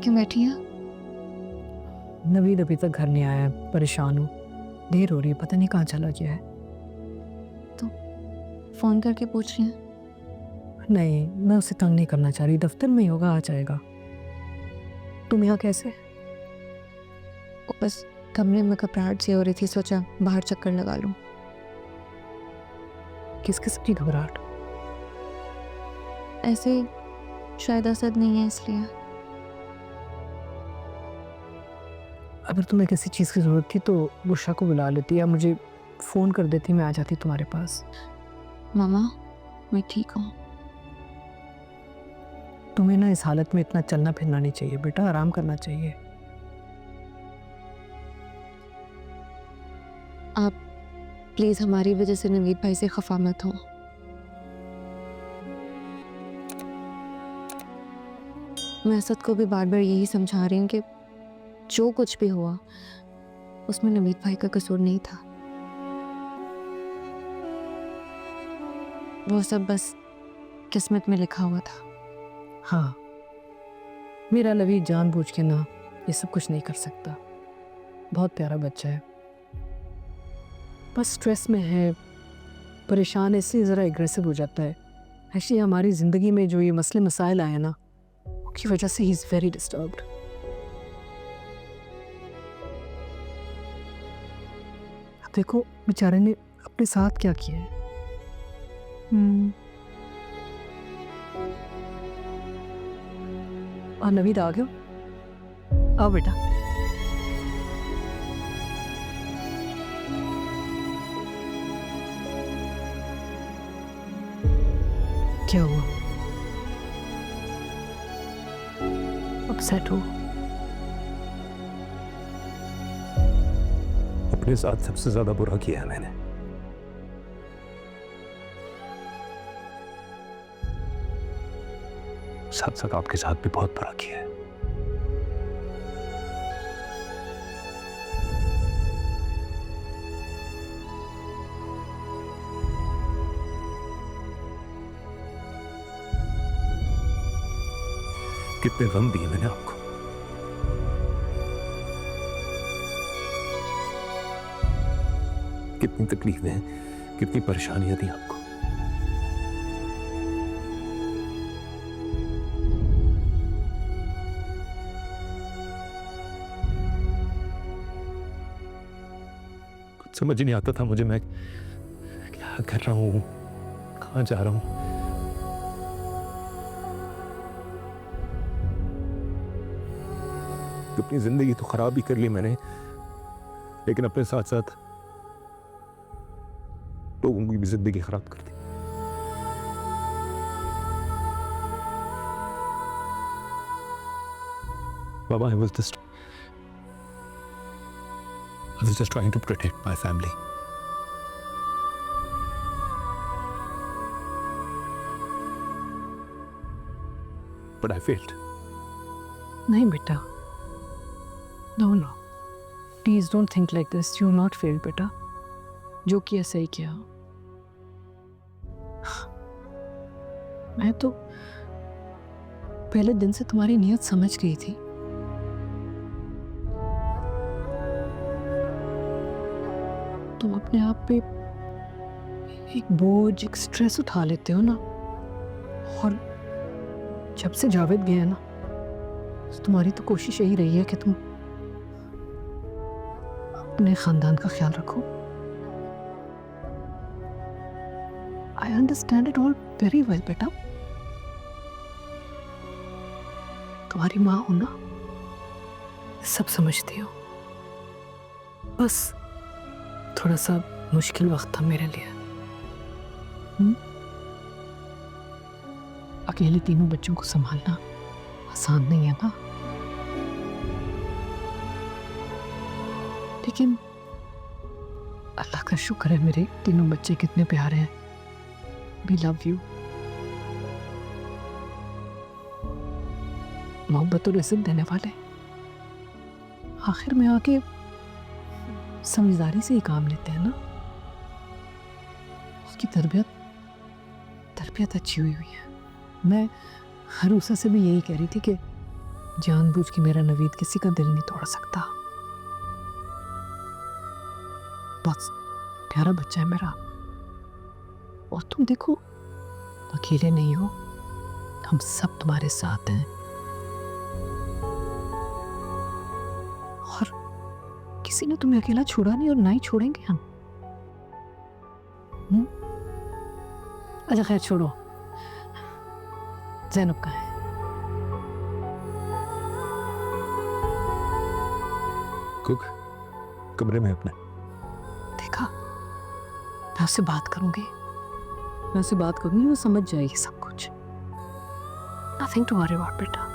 क्यों बैठी हैं? नवीद अभी तक घर नहीं आया है, परेशान हूँ। देर हो रही है, पता नहीं कहाँ चला गया है। तो फोन करके पूछ रही हैं? नहीं, मैं उसे तंग नहीं करना चाह रही। दफ्तर में ही होगा, आ जाएगा। तुम यहाँ कैसे? वो बस कमरे में घबराहट सी हो रही थी, सोचा बाहर चक्कर लगा लूं। किस किस्म की घबराहट? ऐसे ही, शायद असद नहीं है इसलिए। अगर तुम्हें किसी चीज़ की ज़रूरत थी तो बुशरा को बुला लेती या मुझे फ़ोन कर देती, मैं आ जाती तुम्हारे पास। मामा, मैं ठीक हूँ। तुम्हें ना इस हालत में इतना चलना फिरना नहीं चाहिए बेटा, आराम करना चाहिए। आप प्लीज़ हमारी वजह से नवीद भाई से खफा मत हो। मैं असद को भी बार बार यही समझा रही हूँ कि जो कुछ भी हुआ उसमें नवीद भाई का कसूर नहीं था। वो सब बस किस्मत में लिखा हुआ था। हाँ, मेरा नवीद जानबूझ के ना ये सब कुछ नहीं कर सकता। बहुत प्यारा बच्चा है, बस स्ट्रेस में है, परेशान है, इसलिए ज़रा एग्रेसिव हो जाता है। एक्चुअली हमारी ज़िंदगी में जो ये मसले मसाइल आए ना, उसकी वजह से ही इज़ वेरी डिस्टर्ब्ड। देखो बेचारे ने अपने साथ क्या किया है। और नवीद आ गया? आओ बेटा। क्या हुआ? अपसेट हो? अपने साथ सबसे ज्यादा बुरा किया है मैंने। साथ साथ आपके साथ भी बहुत बुरा किया है। कितने गम दिए मैंने आपको। कितनी तकलीफें, कितनी परेशानियां दी आपको। कुछ समझ ही नहीं आता था मुझे, मैं क्या कर रहा हूं, कहां जा रहा हूं। अपनी जिंदगी तो खराब ही कर ली मैंने, लेकिन अपने साथ साथ लोगों की भी जिंदगी खराब कर दी। Baba, I was just trying to protect my family. But I failed. नहीं बेटा, no no, please don't think like this. You not failed बेटा, जो किया सही किया। मैं तो पहले दिन से तुम्हारी नीयत समझ गई थी। तुम अपने आप पे एक बोझ, एक स्ट्रेस उठा लेते हो ना, और जब से जावेद गया ना, तुम्हारी तो कोशिश यही रही है कि तुम अपने खानदान का ख्याल रखो। I understand it all very well बेटा। तुम्हारी माँ हो ना, सब समझती हो। बस थोड़ा सा मुश्किल वक्त था मेरे लिए। अकेले तीनों बच्चों को संभालना आसान नहीं है ना, लेकिन अल्लाह का शुक्र है, मेरे तीनों बच्चे कितने प्यारे हैं। We love you. मोहब्बत और इज्जत देने वाले आखिर में आके समझदारी से ही काम लेते हैं ना। उसकी तरबियत अच्छी हुई है। मैं हरूसा से भी यही कह रही थी कि जानबूझ के मेरा नवीद किसी का दिल नहीं तोड़ सकता। बहुत प्यारा बच्चा है मेरा। और तुम देखो, अकेले नहीं हो, हम सब तुम्हारे साथ हैं। और किसी ने तुम्हें अकेला छोड़ा नहीं और ना ही छोड़ेंगे हम। अच्छा खैर छोड़ो, ज़ैनब कहाँ है? कुक कमरे में अपने। देखा, मैं उससे बात करूंगी, मैं उससे बात करूंगी, वो समझ जाएगी सब कुछ। नथिंग टू वरी अबाउट बेटा।